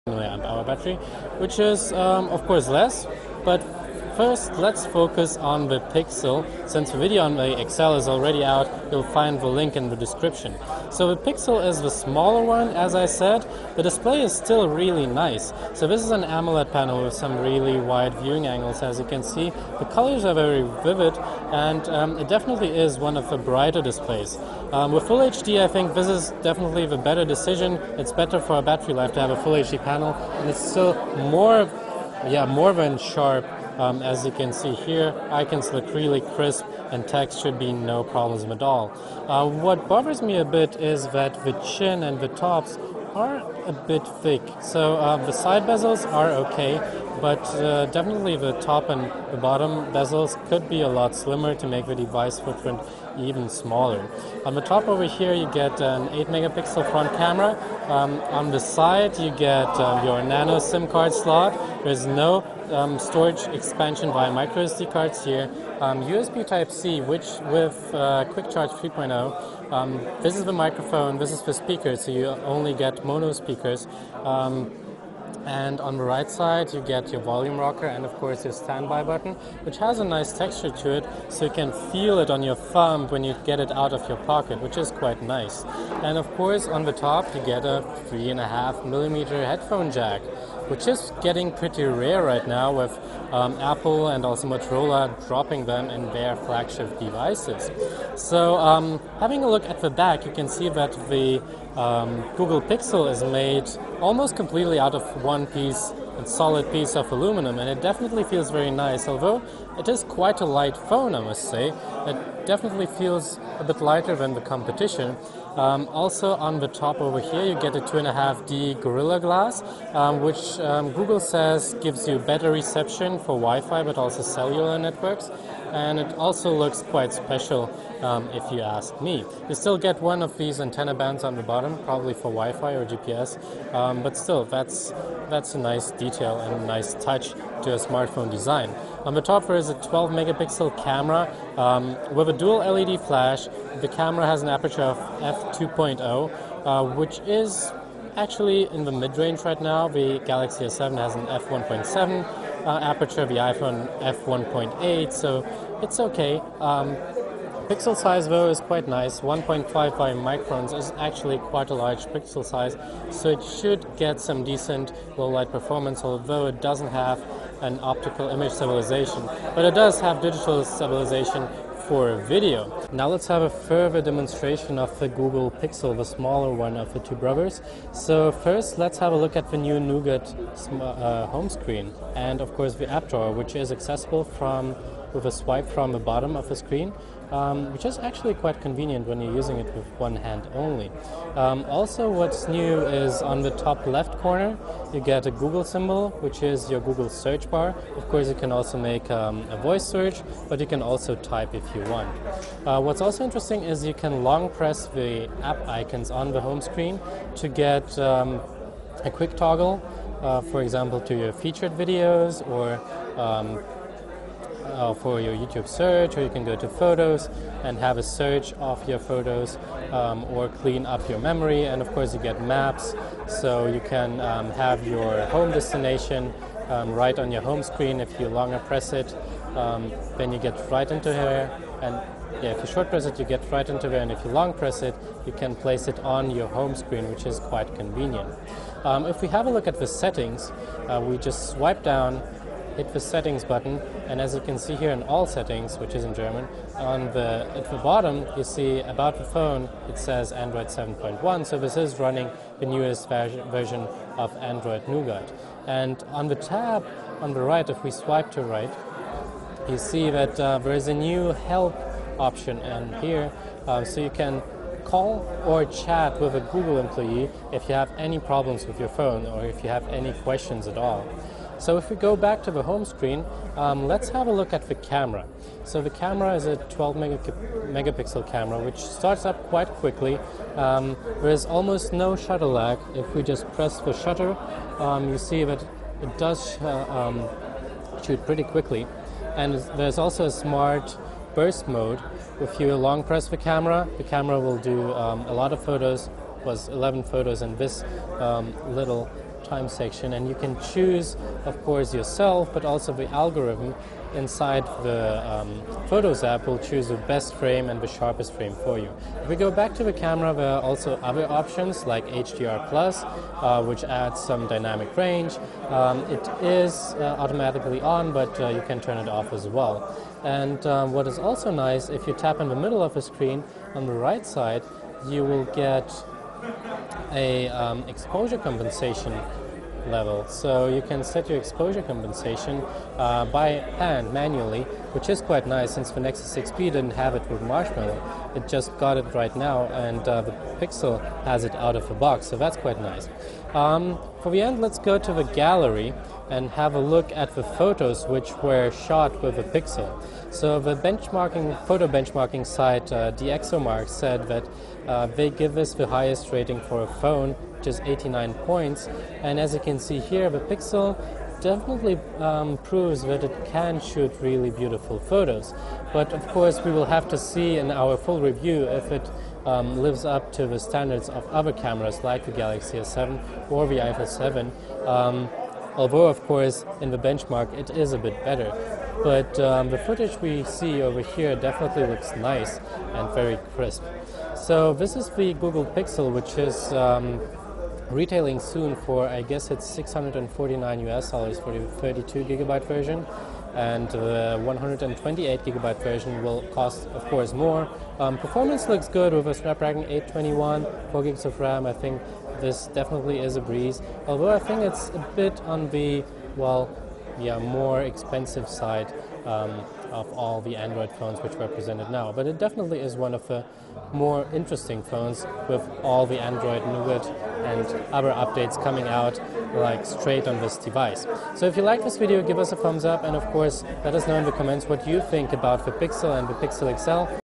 mAh battery, which is of course less, but first let's focus on the Pixel. Since the video on the XL is already out, you'll find the link in the description. So the Pixel is the smaller one, as I said. The display is still really nice. So this is an AMOLED panel with some really wide viewing angles, as you can see. The colors are very vivid, and it definitely is one of the brighter displays. With Full HD, I think this is definitely the better decision. It's better for a battery life to have a Full HD panel, and it's still more than sharp. As you can see here, icons look really crisp and text should be no problems at all. What bothers me a bit is that the chin and the tops are a bit thick. So the side bezels are okay, but definitely the top and the bottom bezels could be a lot slimmer to make the device footprint even smaller. On the top over here you get an 8 megapixel front camera. On the side you get your nano SIM card slot. There's no storage expansion via microSD cards here. USB Type-C, which with Quick Charge 3.0, this is the microphone, this is the speaker, so you only get mono speakers. And on the right side you get your volume rocker and of course your standby button, which has a nice texture to it, so you can feel it on your thumb when you get it out of your pocket, which is quite nice. And of course on the top you get a 3.5mm headphone jack, which is getting pretty rare right now with Apple and also Motorola dropping them in their flagship devices. So having a look at the back, you can see that the Google Pixel is made almost completely out of one piece, a solid piece of aluminum, and it definitely feels very nice. Although it is quite a light phone, I must say, it definitely feels a bit lighter than the competition. Also on the top over here you get a 2.5D Gorilla Glass, which Google says gives you better reception for Wi-Fi but also cellular networks, and it also looks quite special if you ask me. You still get one of these antenna bands on the bottom, probably for Wi-Fi or GPS, but still that's a nice detail and a nice touch to a smartphone design. On the top there is a 12 megapixel camera with a dual LED flash. The camera has an aperture of f2.0, which is actually in the mid-range right now. The Galaxy S7 has an f1.7 aperture, the iPhone f1.8, so it's okay. Pixel size though is quite nice. 1.55 microns is actually quite a large pixel size, so it should get some decent low light performance, although it doesn't have an optical image stabilization, but it does have digital stabilization for video. Now let's have a further demonstration of the Google Pixel, the smaller one of the two brothers. So first let's have a look at the new Nougat home screen, and of course the app drawer, which is accessible with a swipe from the bottom of the screen, which is actually quite convenient when you're using it with one hand only. Also what's new is on the top left corner you get a Google symbol, which is your Google search bar. Of course you can also make a voice search, but you can also type if you want. What's also interesting is you can long press the app icons on the home screen to get a quick toggle, for example to your featured videos, or for your YouTube search, or you can go to photos and have a search of your photos, or clean up your memory. And of course you get maps, so you can have your home destination right on your home screen. If you longer press it, then you get right into here, and if you short press it you get right into there, and if you long press it you can place it on your home screen, which is quite convenient. If we have a look at the settings, we just swipe down, hit the settings button, and as you can see here in all settings, which is in German, at the bottom you see about the phone, it says Android 7.1, so this is running the newest version of Android Nougat. And on the tab on the right, if we swipe to right, you see that there is a new help option in here, so you can call or chat with a Google employee if you have any problems with your phone or if you have any questions at all. So if we go back to the home screen, let's have a look at the camera. So the camera is a 12 megapixel camera, which starts up quite quickly. There is almost no shutter lag. If we just press the shutter, you see that it does shoot pretty quickly. And there's also a smart burst mode. If you long press the camera will do a lot of photos, was 11 photos in this little time section, and you can choose, of course, yourself, but also the algorithm inside the Photos app will choose the best frame and the sharpest frame for you. If we go back to the camera, there are also other options like HDR+, which adds some dynamic range. It is automatically on, but you can turn it off as well. And what is also nice, if you tap in the middle of the screen on the right side, you will get a exposure compensation level. So you can set your exposure compensation by hand manually, which is quite nice since the Nexus 6P didn't have it with Marshmallow. It just got it right now, and the Pixel has it out of the box, so that's quite nice. For the end, let's go to the gallery and have a look at the photos which were shot with the Pixel. So the photo benchmarking site DxOMark said that they give this the highest rating for a phone, which is 89 points. And as you can see here, the Pixel definitely proves that it can shoot really beautiful photos. But of course, we will have to see in our full review if it lives up to the standards of other cameras like the Galaxy S7 or the iPhone 7. Although, of course, in the benchmark it is a bit better. But the footage we see over here definitely looks nice and very crisp. So this is the Google Pixel, which is retailing soon for, I guess it's $649 US for the 32 gigabyte version, and the 128 gigabyte version will cost, of course, more. Performance looks good with a Snapdragon 821, 4 gigs of RAM. I think this definitely is a breeze, although I think it's a bit on the, more expensive side of all the Android phones which were presented now. But it definitely is one of the more interesting phones with all the Android Nougat and other updates coming out like straight on this device. So if you like this video, give us a thumbs up, and of course let us know in the comments what you think about the Pixel and the Pixel XL.